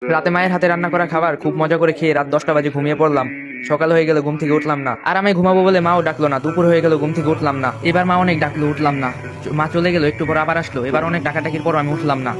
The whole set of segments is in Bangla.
রাতে মায়ের হাতে রান্না করা খাবার খুব মজা করে খেয়ে রাত 10টা বাজে ঘুমিয়ে পড়লাম। সকাল হয়ে গেল, ঘুম থেকে উঠলাম না। আর আমি ঘুমাবো বলে মাও ডাকলো না। দুপুর হয়ে গেল, ঘুম থেকে উঠলাম না। এবার মা অনেক ডাকলো, উঠলাম না। মা চলে গেল, একটু পর আবার আসলো। এবার অনেক ডাকাডাকির পর আমি উঠলাম না।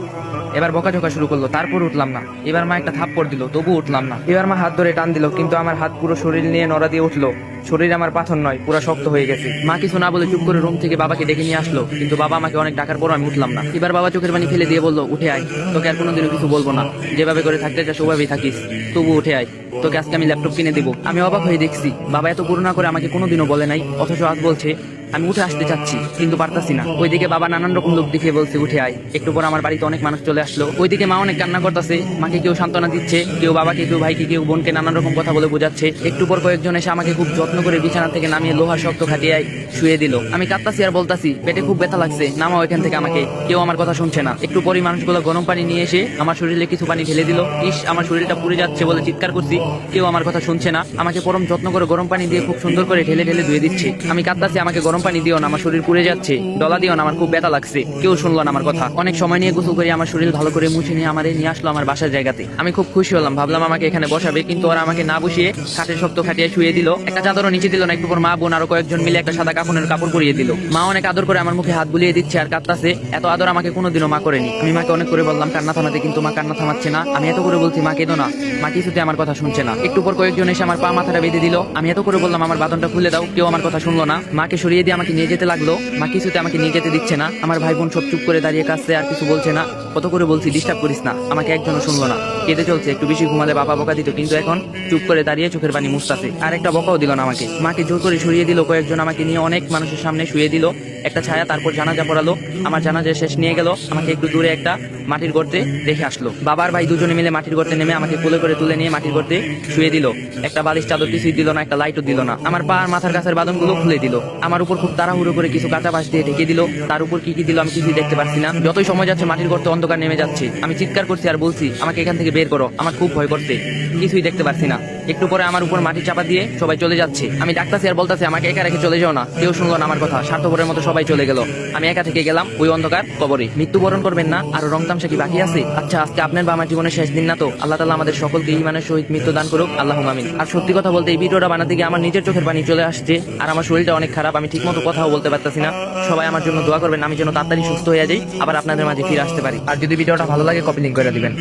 এবার বকাঝকা শুরু করলো, তারপর উঠলাম না। এবার মা একটা থাপ্পড় দিল, তবু উঠলাম না। এবার মা হাত ধরে টান দিল, কিন্তু আমার হাত পুরো শরীর নিয়ে নড়া দিয়ে উঠলো। শরীর আমার পাথর নয়, পুরো শক্ত হয়ে গেছে। মা কিছু না বলে চুপ করে রুম থেকে বাবাকে ডেকে নিয়ে আসলো, কিন্তু বাবা আমাকে অনেক ডাকার পর আমি উঠলাম না। এবার বাবা চোখের পানি ফেলে দিয়ে বললো, উঠে আয়, তোকে আর কোনোদিনও কিছু বলবো না। যেভাবে করে থাকতে চাস ওভাবেই থাকিস, তবু উঠে আয়, তোকে আজকে আমি ল্যাপটপ কিনে দিব। আমি অবাক হয়ে দেখছি বাবা এত করুণা করে আমাকে কোনোদিনও বলে নাই, অথচ আজ বলছে। আমি উঠে আসতে চাচ্ছি, কিন্তু পারতাছি না। ওইদিকে বাবা নানান রকম লোক দেখিয়ে বলছে, উঠে আয়। একটু পর আমার বাড়িতে অনেক মানুষ চলে আসলো। ওইদিকে মা অনেক কান্না করতেছে। মাকে কেউ সান্ত্বনা দিচ্ছে, কেউ বাবাকে, কেউ ভাইকে, কেউ বোনকে নানান রকম কথা বলে বোঝাচ্ছে। একটু পর কয়েকজন এসে আমাকে খুব যত্ন করে বিছানা থেকে নামিয়ে লোহার শক্ত খাটিয়ায় শুয়ে দিল। আমি কাঁদতাছি আর বলতাছি, পেটে খুব ব্যথা লাগছে, নামাও এখান থেকে আমাকে। কেউ আমার কথা শুনছে না। একটু পরই মানুষগুলো গরম পানি নিয়ে এসে আমার শরীরে কিছু পানি ঢেলে দিল। ইস, আমার শরীরটা পুড়ে যাচ্ছে বলে চিৎকার করছি, কেউ আমার কথা শুনছে না। আমাকে পরম যত্ন করে গরম পানি দিয়ে খুব সুন্দর করে ঢেলে ঢেলে ধুয়ে দিচ্ছে। আমি কাঁদতাছি, আমাকে গরম পানি দিও না, আমার শরীর পুড়ে যাচ্ছে, ডলা দিও না, আমার খুব ব্যথা লাগছে। কেউ শুনলো না আমার কথা। অনেক সময় নিয়ে গোসল করে আমার শরীর ভালো করে মুছে নিয়ে আমারে নিয়ে আসলো আমার বাসার জায়গাতে। আমি খুব খুশি হলাম, ভাবলাম আমাকে এখানে বসাবে, কিন্তু ওরা আমাকে না বসিয়ে খাটের শক্ত খাটিয়ে শুয়ে দিল। একটা চাদরও নিচে দিল না। একটু পর মা, বোন আরো কয়েকজন মিলে একটা সাদা কাপড়ের কাপড় পরিয়ে দিল। মা অনেক আদর করে আমার মুখে হাত বুলিয়ে দিচ্ছে আর কাঁদতাছে। এত আদর আমাকে কোনোদিনও মা করেনি। আমি মাকে অনেক করে বললাম কান্না থামাতে, কিন্তু মা কান্না থামাচ্ছে না। আমি এত করে বলছি, মা কেঁদো না, মা কিছুতে আমার কথা শুনছে না। একটু পর কয়েকজন এসে আমার পা মাথাটা বেঁধে দিল। আমি এত করে বললাম আমার বাঁধনটা খুলে দাও, কেউ আমার কথা শুনলো না। মাকে সরিয়ে দিয়ে আমাকে নিয়ে যেতে লাগলো। মা কিছুতে আমাকে নিয়ে যেতে দিচ্ছে না। আমার ভাই বোন সব চুপ করে দাঁড়িয়ে কাছে, আর কিছু বলছে না। কত করে বলছি ডিস্টার্ব করিস না, আমাকে একজনও শুনলো না। কেঁদে চলছে, একটু বেশি ঘুমালে বাবা বকা দিত, কিন্তু এখন চুপ করে দাঁড়িয়ে চোখের পানি মুছতাছে। আর একটা বকাও দিল না আমাকে। মাকে জোর করে সরিয়ে দিল। কয়েকজন আমাকে নিয়ে অনেক মানুষের সামনে শুয়ে দিল একটা ছায়া, তারপর জানাজা পড়ালো। আমার জানাজা শেষ নিয়ে গেল। আমাকে একটু দূরে একটা মাটির গর্তে রেখে আসলো। বাবার ভাই দুজনে মিলে মাটির গর্তে নেমে আমাকে কোলে করে তুলে নিয়ে মাটির গর্তে শুয়ে দিল। একটা বালিশ চাদর কিছুই দিল না, একটা লাইটও দিল না। আমার পা আর মাথার কাছের বাঁধনগুলো খুলে দিল। আমার উপর খুব তাড়াহুড়ো করে কিছু কাঁচা বাঁশ দিয়ে ঢেকে দিল। তার উপর কি কি দিল আমি কিছুই দেখতে পাচ্ছি না। যতই সময় যাচ্ছে মাটির গর্তে অন্ধকার নেমে যাচ্ছে। আমি চিৎকার করছি আর বলছি, আমাকে এখান থেকে বের করো, আমার খুব ভয় করছে, কিছুই দেখতে পাচ্ছি না। একটু পরে আমার উপর মাটি চাপা দিয়ে সবাই চলে যাচ্ছে। আমি ডাকতাছি আর বলতাছি, আমাকে একা রেখে চলে যাও না। কেউ শুনলো না আমার কথা। স্বার্থপরের মতো সবাই চলে গেল। আমি একা থেকে গেলাম ওই অন্ধকার কবরে। মৃত্যুবরণ করবেন না, আরো রং তামসা কি বাকি আছে? আচ্ছা, আজকে আপনার বা আমার জীবনের শেষ দিন না তো? আল্লাহ তাআলা আমাদের সকলকে ঈমানের সহিত মৃত্যু দান করুক, আল্লাহুম্মা আমিন। আর সত্যি কথা বলতে, এই ভিডিওটা বানাতে গিয়ে আমার নিজের চোখের পানি চলে আসছে, আর আমার শরীরটা অনেক খারাপ। আমি ঠিকমতো কথাও বলতে পারতাছি না। সবাই আমার জন্য দোয়া করবেন, আমি যেন তাড়াতাড়ি সুস্থ হয়ে যাই, আবার আপনাদের মাঝে ফিরে আসতে পারি। আর যদি ভিডিওটা ভালো লাগে, কপি লিংক করে দিবেন।